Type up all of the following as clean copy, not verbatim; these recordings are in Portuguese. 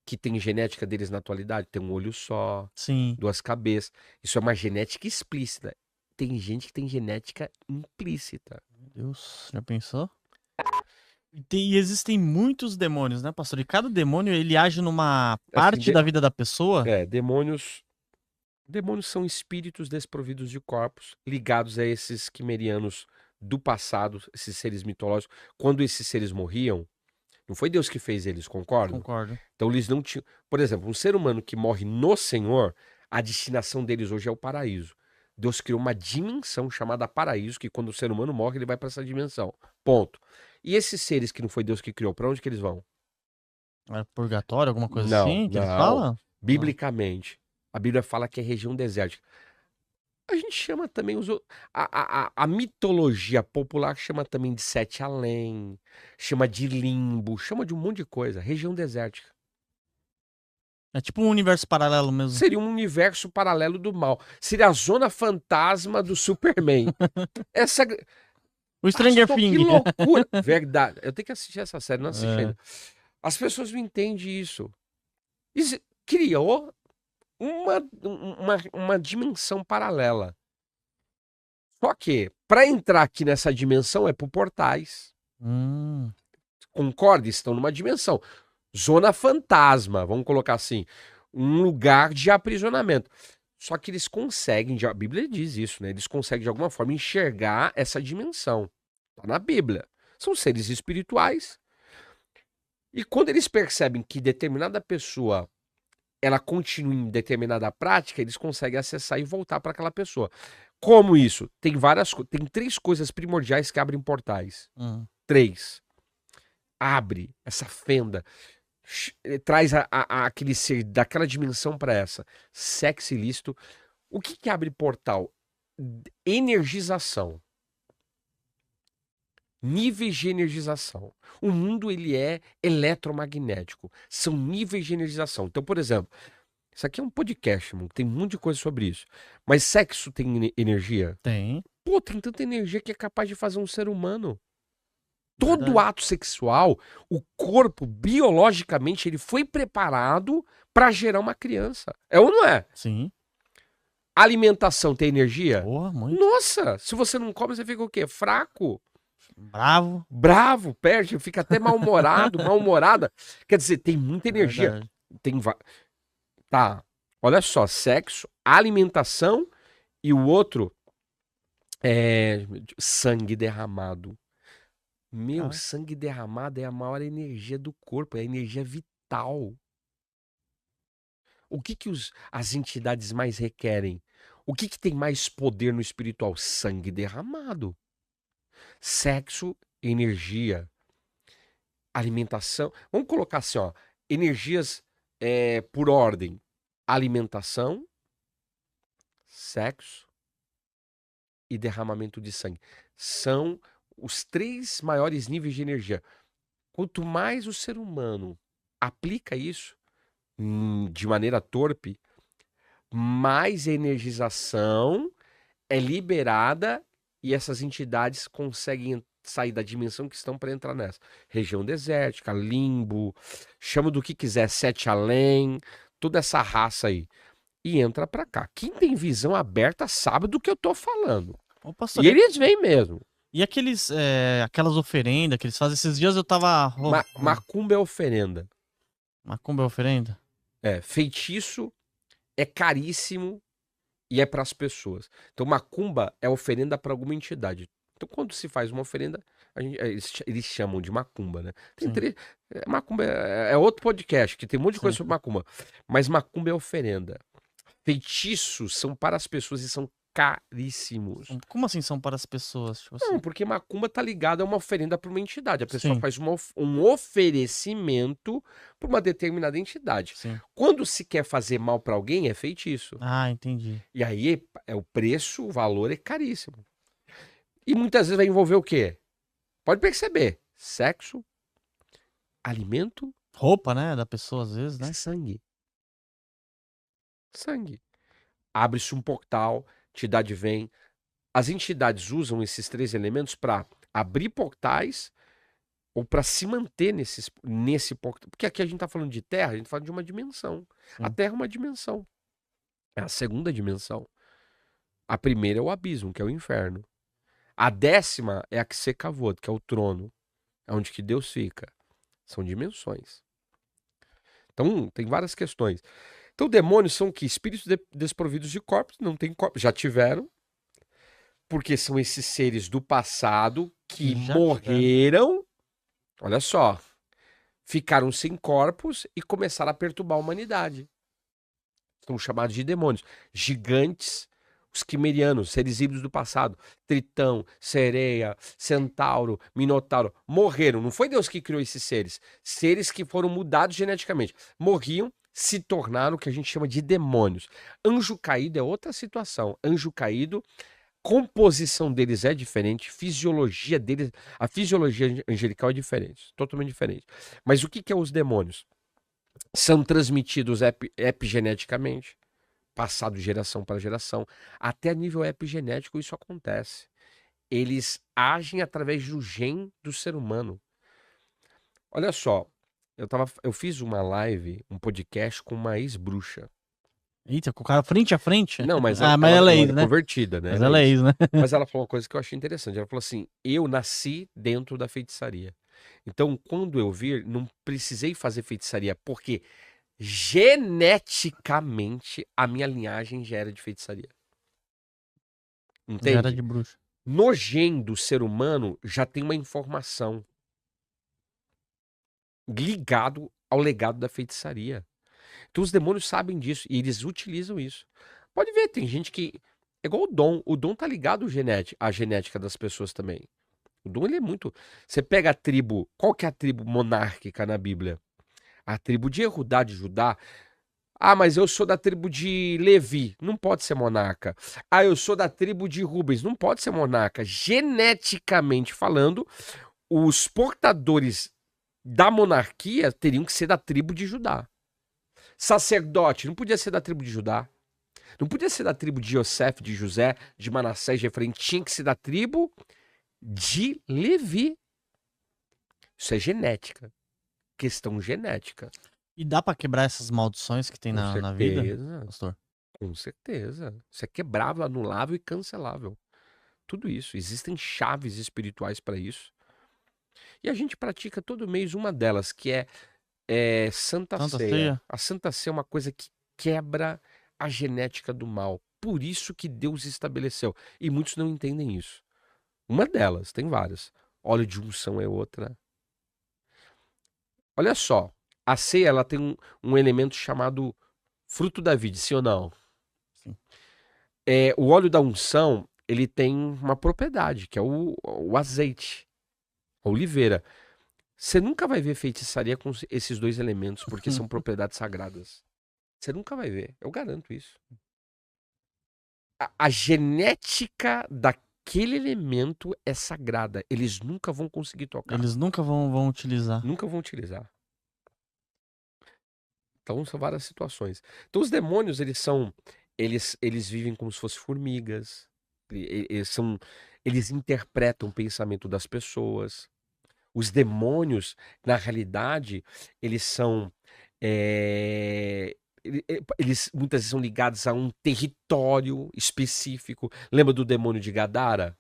que tem genética deles na atualidade? Tem um olho só, Sim. 2 cabeças. Isso é uma genética explícita. Tem gente que tem genética implícita. Meu Deus, já pensou? E existem muitos demônios, né, pastor? E cada demônio, ele age numa Assim, parte da vida da pessoa? demônios são espíritos desprovidos de corpos, ligados a esses quimerianos do passado, esses seres mitológicos. Quando esses seres morriam, não foi Deus que fez eles, concordo? Concordo. Então eles não tinham. Por exemplo, um ser humano que morre no Senhor, a destinação deles hoje é o paraíso. Deus criou uma dimensão chamada paraíso, que quando o ser humano morre, ele vai para essa dimensão. Ponto. E esses seres que não foi Deus que criou, para onde que eles vão? É purgatório, alguma coisa Não, assim que eles não. falam? Não. Biblicamente, a Bíblia fala que é região desértica. A gente chama também a mitologia popular chama também de Sete Além, chama de limbo, chama de um monte de coisa. Região desértica. É tipo um universo paralelo mesmo. Seria um universo paralelo do mal. Seria a zona fantasma do Superman. Essa. O Stranger Pastor, que Things. loucura! Verdade. Eu tenho que assistir essa série, não assisti É. ainda. As pessoas não entendem isso. Isso criou uma dimensão paralela. Só que, para entrar aqui nessa dimensão, é por portais. Hum. Concorda? Estão numa dimensão. Zona fantasma, vamos colocar assim. Um lugar de aprisionamento. Só que eles conseguem, a Bíblia diz isso, né? Eles conseguem de alguma forma enxergar essa dimensão. Tá na Bíblia. São seres espirituais. E quando eles percebem que determinada pessoa ela continua em determinada prática, eles conseguem acessar e voltar para aquela pessoa. Como isso? Tem 3 coisas primordiais que abrem portais. 3. Abre essa fenda, traz aquele ser daquela dimensão para essa. Sexo ilícito. O que abre portal? Energização. Níveis de energização. O mundo ele é eletromagnético. São níveis de energização. Então, por exemplo, isso aqui é um podcast, mano, tem um monte de coisa sobre isso. Mas sexo tem energia? Tem. Pô, tem tanta energia que é capaz de fazer um ser humano. Todo Verdade. ato sexual, o corpo, biologicamente, ele foi preparado para gerar uma criança. É ou não é? Sim. Alimentação tem energia? Porra, muito. Nossa, se você não come, você fica o quê? Fraco, Bravo. bravo, perde, fica até mal-humorado, mal-humorada. Quer dizer, tem muita É energia. verdade. Tem Tá, olha só, sexo, alimentação e o outro é sangue derramado. Meu, Cara, sangue derramado é a maior energia do corpo, é a energia vital. O que as entidades mais requerem? O que tem mais poder no espiritual? Sangue derramado. Sexo, energia, alimentação. Vamos colocar assim, ó, energias por ordem: alimentação, sexo e derramamento de sangue. São os 3 maiores níveis de energia. Quanto mais o ser humano aplica isso de maneira torpe, mais energização é liberada e essas entidades conseguem sair da dimensão que estão para entrar nessa. Região desértica, limbo, chama do que quiser, Sete Além, toda essa raça aí. E entra para cá. Quem tem visão aberta sabe do que eu tô falando. ô pastor, E eles vêm mesmo. e aquelas oferendas que eles fazem? Esses dias eu tava. Macumba é oferenda. Macumba é oferenda? Feitiço é caríssimo e é para as pessoas. Então, macumba é oferenda para alguma entidade. Então, quando se faz uma oferenda, eles chamam de macumba, né? Sim, Macumba é outro podcast, que tem um monte de coisa sim. sobre macumba. Mas macumba é oferenda. Feitiços são para as pessoas e são caríssimos. Como assim são para as pessoas? Tipo Não, assim. porque macumba tá ligada a uma oferenda para uma entidade. A pessoa Sim, faz um oferecimento para uma determinada entidade. sim. Quando se quer fazer mal para alguém, é feitiço. Ah, entendi. E aí é o preço, o valor é caríssimo. E muitas vezes vai envolver o quê? Pode perceber: sexo, alimento, Roupa, né? Da pessoa, às vezes, né? sangue. Sangue. Abre-se um portal, entidade vem. As entidades usam esses 3 elementos para abrir portais ou para se manter nesse ponto. Porque aqui a gente está falando de terra, a gente fala de uma dimensão. A Sim. terra é uma dimensão. É a segunda dimensão. A primeira é o abismo, que é o inferno. A 10ª é a Ksekavod, que é o trono. É onde que Deus fica. São dimensões. Então, tem várias questões. Então, demônios são que? Espíritos desprovidos de corpos, não tem corpo, já tiveram, porque são esses seres do passado que Já tiveram. morreram, olha só, ficaram sem corpos e começaram a perturbar a humanidade. São chamados de demônios. Gigantes, os quimerianos, seres híbridos do passado, Tritão, Sereia, Centauro, Minotauro, morreram. Não foi Deus que criou esses seres. Seres que foram mudados geneticamente. Morriam, se tornaram o que a gente chama de demônios. Anjo caído é outra situação. Anjo caído, composição deles é diferente, fisiologia deles, a fisiologia angelical é diferente, totalmente diferente. Mas o que é os demônios? São transmitidos epigeneticamente, passado de geração para geração, até nível epigenético isso acontece. Eles agem através do gene do ser humano. Olha só, eu fiz uma live, um podcast com uma ex-bruxa. Eita, com o cara frente a frente? Não, mas Ah, mas ela é ex, era né? convertida, né? Mas ela é ex, né? Mas ela falou uma coisa que eu achei interessante. Ela falou assim: eu nasci dentro da feitiçaria. Então, quando eu vir, não precisei fazer feitiçaria, porque geneticamente a minha linhagem já era de feitiçaria. Já era Entende? de bruxa. No gene do ser humano já tem uma informação ligado ao legado da feitiçaria. Então os demônios sabem disso e eles utilizam isso. Pode ver, tem gente que é igual o dom. O dom tá ligado à genética das pessoas também. O dom ele é muito. Você pega a tribo. Qual que é a tribo monárquica na Bíblia? A tribo de Judá, de Judá. Ah, mas eu sou da tribo de Levi, não pode ser monarca. Ah, eu sou da tribo de Rubens, não pode ser monarca. Geneticamente falando, os portadores da monarquia teriam que ser da tribo de Judá. Sacerdote, não podia ser da tribo de Judá. Não podia ser da tribo de Yosef, de José, de Manassés, de Efraim. Tinha que ser da tribo de Levi. Isso é genética. Questão genética. E dá pra quebrar essas maldições que tem Com na vida, certeza. pastor? Com certeza. Isso é quebrável, anulável e cancelável. Tudo isso. Existem chaves espirituais para isso. E a gente pratica todo mês uma delas, que é Santa Santa Ceia. Ceia? A Santa Ceia é uma coisa que quebra a genética do mal. Por isso que Deus estabeleceu. E muitos não entendem isso. Uma delas, tem várias. Óleo de unção é outra. Olha só. A ceia ela tem um elemento chamado fruto da vide, sim ou não? Sim. O óleo da unção, ele tem uma propriedade, que é o azeite, a oliveira. Você nunca vai ver feitiçaria com esses dois elementos, porque são propriedades sagradas. Você nunca vai ver, eu garanto isso. A genética daquele elemento é sagrada. Eles nunca vão conseguir tocar. Eles nunca vão utilizar. Nunca vão utilizar. Então são várias situações. Então os demônios, eles vivem como se fossem formigas. Eles interpretam o pensamento das pessoas. Os demônios, na realidade, eles são eles muitas vezes são ligados a um território específico. Lembra do demônio de Gadara?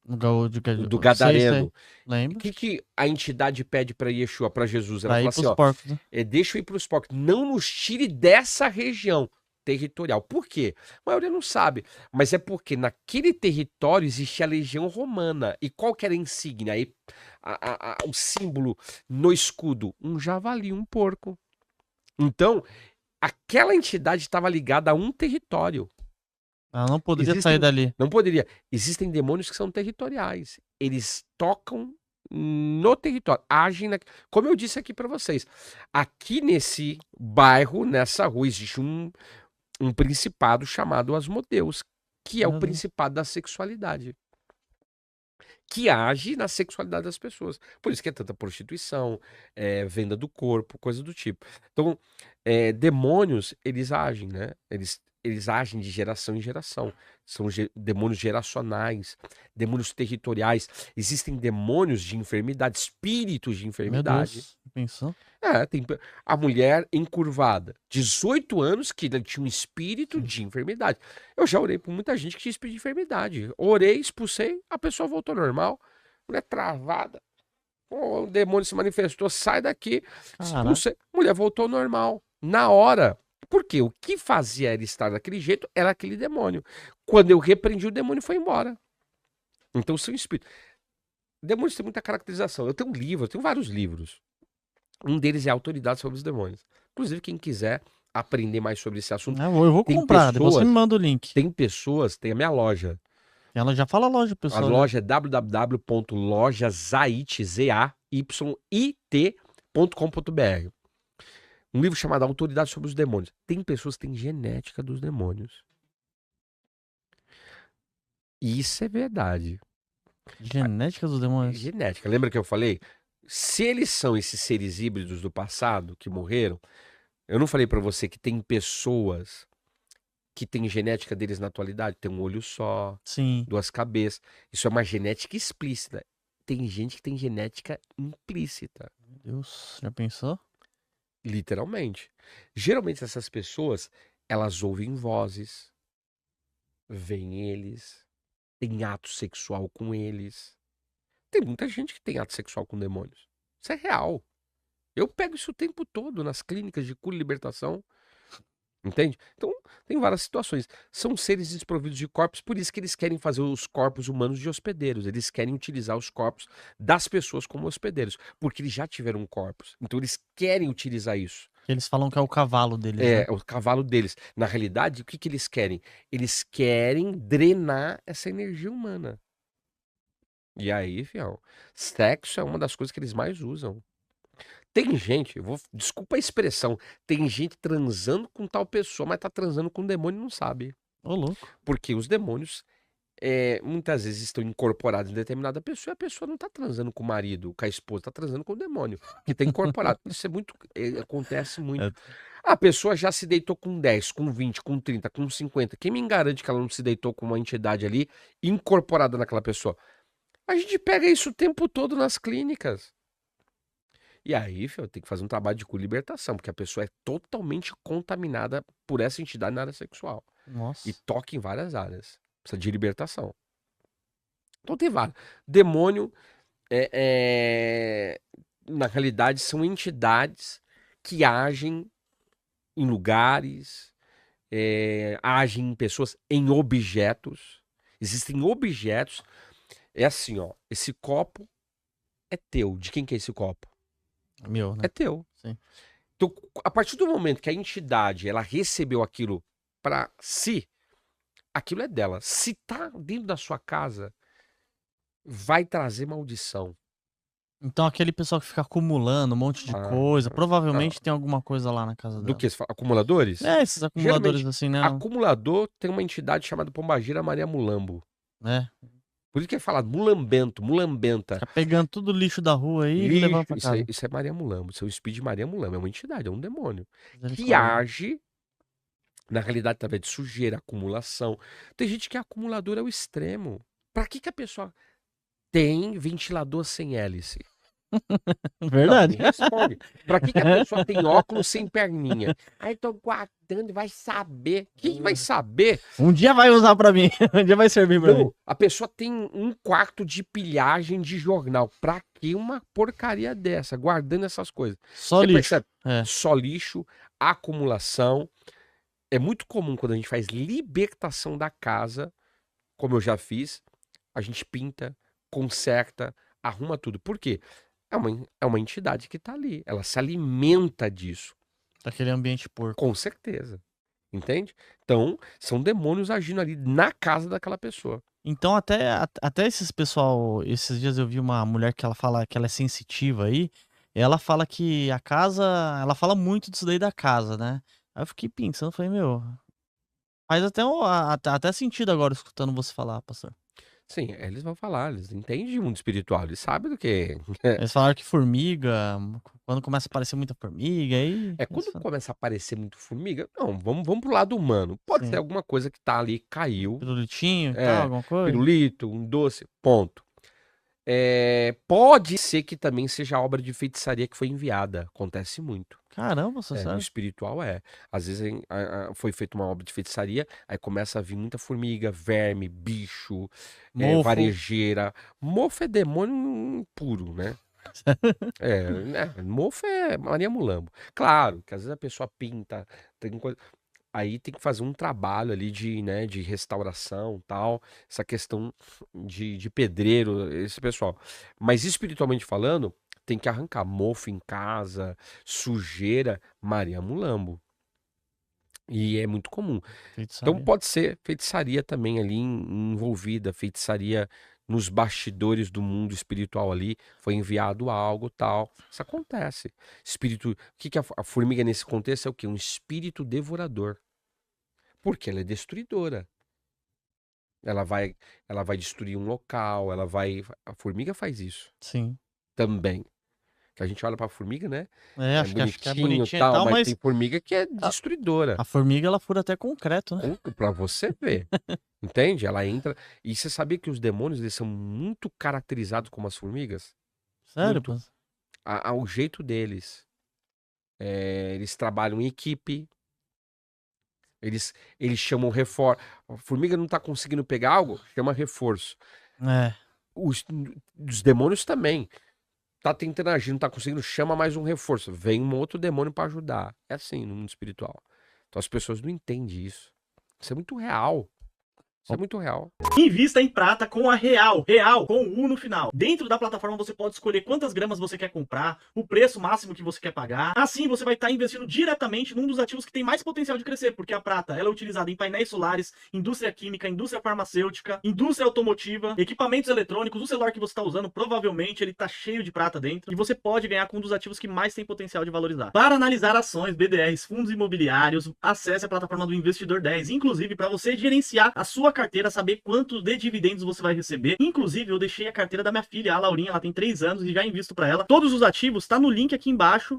Do Do Gadareno. O Lembro. que a entidade pede para Yeshua, para Jesus? Ela Pra fala ir assim, pros ó, porcos, né? deixa eu ir para os porcos. Não nos tire dessa região territorial. Por quê? A maioria não sabe. Mas é porque naquele território existia a legião romana. E qual que era a insígnia? Aí, o símbolo no escudo? Um javali, um porco. Então, aquela entidade estava ligada a um território. Ela não poderia sair dali. Não poderia. Existem demônios que são territoriais. Eles tocam no território, agem como eu disse aqui para vocês. Aqui nesse bairro, nessa rua, existe um principado chamado Asmodeus, que é o principado da sexualidade, que age na sexualidade das pessoas. Por isso que é tanta prostituição, venda do corpo, coisa do tipo. Então, demônios, eles agem, né? eles agem de geração em geração. São demônios geracionais, demônios territoriais. Existem demônios de enfermidade, espíritos de Meu enfermidade. Deus, pensou? A mulher encurvada, 18 anos, que ela tinha um espírito de enfermidade. Eu já orei por muita gente que tinha espírito de enfermidade. Orei, expulsei, a pessoa voltou ao normal. Mulher travada. O demônio se manifestou, sai daqui. Caraca. Expulsei. Mulher voltou ao normal. Na hora. Porque o que fazia ela estar daquele jeito era aquele demônio. Quando eu repreendi, o demônio foi embora. Então, seu espírito. Demônios têm muita caracterização. Eu tenho um livro, eu tenho vários livros. Um deles é Autoridade sobre os Demônios. Inclusive, quem quiser aprender mais sobre esse assunto. Eu vou tem comprar, depois você me pessoas- manda o link. Tem pessoas, tem a minha loja. Ela já fala a loja, A pessoal. loja é www.lojazait.com.br. Um livro chamado Autoridade sobre os Demônios. Tem pessoas que têm genética dos demônios. E isso é verdade. Genética dos demônios. Genética. Lembra que eu falei? Se eles são esses seres híbridos do passado que morreram, eu não falei pra você que tem pessoas que têm genética deles na atualidade? Tem um olho só, Sim. 2 cabeças. Isso é uma genética explícita. Tem gente que tem genética implícita. Meu Deus, já pensou? Literalmente. Geralmente essas pessoas, elas ouvem vozes, veem eles, têm ato sexual com eles. Tem muita gente que tem ato sexual com demônios. Isso é real. Eu pego isso o tempo todo nas clínicas de cura e libertação. Entende? Então, tem várias situações. São seres desprovidos de corpos, por isso que eles querem fazer os corpos humanos de hospedeiros. Eles querem utilizar os corpos das pessoas como hospedeiros, porque eles já tiveram corpos. Então, eles querem utilizar isso. Eles falam que é o cavalo deles, É, né? o cavalo deles. Na realidade, o que que eles querem? Eles querem drenar essa energia humana. E aí, fião, sexo é uma das coisas que eles mais usam. Tem gente, desculpa a expressão, tem gente transando com tal pessoa, mas tá transando com um demônio e não sabe. Ô, louco. Porque os demônios muitas vezes estão incorporados em determinada pessoa e a pessoa não tá transando com o marido, com a esposa, tá transando com o demônio, que tá incorporado. Isso é muito, acontece muito. É. A pessoa já se deitou com 10, com 20, com 30, com 50. Quem me garante que ela não se deitou com uma entidade ali incorporada naquela pessoa? A gente pega isso o tempo todo nas clínicas. E aí, filho, tem que fazer um trabalho de libertação, porque a pessoa é totalmente contaminada por essa entidade na área sexual. Nossa. E toca em várias áreas. Precisa de libertação. Então tem vários. Demônio, na realidade, são entidades que agem em lugares, agem em pessoas, em objetos. Existem objetos. É assim, ó. Esse copo é teu. De quem que é esse copo? Meu, né? É teu. Sim. Então, a partir do momento que a entidade ela recebeu aquilo para si, aquilo é dela. Se tá dentro da sua casa, vai trazer maldição. Então aquele pessoal que fica acumulando um monte de coisa, provavelmente tem alguma coisa lá na casa Do dela. que? Acumuladores? É, esses acumuladores assim, né? Acumulador tem uma entidade chamada Pombagira Maria Mulambo. É. Por isso que é falado mulambento, mulambenta. Tá pegando tudo lixo da rua aí e levando pra casa. Isso é Maria Mulambo. Isso é o espírito de Maria Mulambo. É uma entidade, é um demônio. Que Misericórdia. age, na realidade, através de sujeira, acumulação. Tem gente que acumulador é o extremo. Pra que a pessoa tem ventilador sem hélice? Verdade. Não, me responde. Pra que a pessoa tem óculos sem perninha? Aí tô guardando, vai saber. Quem vai saber? Um dia vai usar pra mim. Um dia vai servir pra mim. Não, a pessoa tem um quarto de pilhagem de jornal. Pra que uma porcaria dessa? Guardando essas coisas. Só Você lixo. percebe? É. Só lixo, acumulação. É muito comum quando a gente faz libertação da casa, como eu já fiz, a gente pinta, conserta, arruma tudo. Por quê? É uma entidade que tá ali. Ela se alimenta disso. Daquele ambiente porco. Com certeza. Entende? Então, são demônios agindo ali na casa daquela pessoa. Então, até esses pessoal, esses dias eu vi uma mulher que ela fala que ela é sensitiva aí. Ela fala que a casa, ela fala muito disso daí da casa, né? Aí eu fiquei pensando, falei, meu, faz até sentido agora escutando você falar, pastor. Sim, eles vão falar, eles entendem de mundo espiritual, eles sabem do que. Eles falaram que formiga, quando começa a aparecer muita formiga, aí. Quando começa a aparecer muito formiga, não, vamos pro lado humano. Pode ser Sim. alguma coisa que tá ali, caiu. Pirulitinho e tal, alguma coisa? Pirulito, um doce, ponto. Pode ser que também seja obra de feitiçaria que foi enviada. Acontece muito. Caramba, você No sabe? espiritual Às vezes foi feita uma obra de feitiçaria, aí começa a vir muita formiga, verme, bicho, Mofo. varejeira. Mofo é demônio puro, né? Mofo é Maria Mulambo. Claro, que às vezes a pessoa pinta, tem coisa. Aí tem que fazer um trabalho ali de restauração, tal, essa questão de pedreiro, esse pessoal. Mas espiritualmente falando, tem que arrancar mofo em casa, sujeira, Maria Mulambo. E é muito comum. Então Feitiçaria. pode ser feitiçaria também ali envolvida, feitiçaria nos bastidores do mundo espiritual ali, foi enviado algo tal. Isso acontece. Espírito, o que a formiga nesse contexto é o quê? Um espírito devorador. Porque ela é destruidora. Ela vai destruir um local, a formiga faz isso Sim. também. Que a gente olha pra formiga, né? Acho que é bonitinho bonitinha e tal, mas mas tem formiga que é destruidora. a formiga ela fura até concreto, né? Pra você ver. Entende? Ela entra. E você sabia que os demônios eles são muito caracterizados como as formigas? Sério, Muito. pô? Ao jeito deles. Eles trabalham em equipe. Eles chamam reforço. A formiga não tá conseguindo pegar algo, chama reforço. Os demônios também. Tá tentando agir, não tá conseguindo, chama mais um reforço. Vem um outro demônio pra ajudar. É assim no mundo espiritual. Então as pessoas não entendem isso. Isso é muito real. Isso é muito real. Invista em prata com a Real. Real com U no final. Dentro da plataforma você pode escolher quantas gramas você quer comprar, o preço máximo que você quer pagar. Assim você vai estar investindo diretamente num dos ativos que tem mais potencial de crescer, porque a prata ela é utilizada em painéis solares, indústria química, indústria farmacêutica, indústria automotiva, equipamentos eletrônicos. O celular que você está usando, provavelmente ele está cheio de prata dentro. E você pode ganhar com um dos ativos que mais tem potencial de valorizar. Para analisar ações, BDRs, fundos imobiliários, acesse a plataforma do Investidor 10. Inclusive, para você gerenciar a sua carteira, saber quantos de dividendos você vai receber. Inclusive, eu deixei a carteira da minha filha, a Laurinha, ela tem 3 anos e já invisto para ela. Todos os ativos tá no link aqui embaixo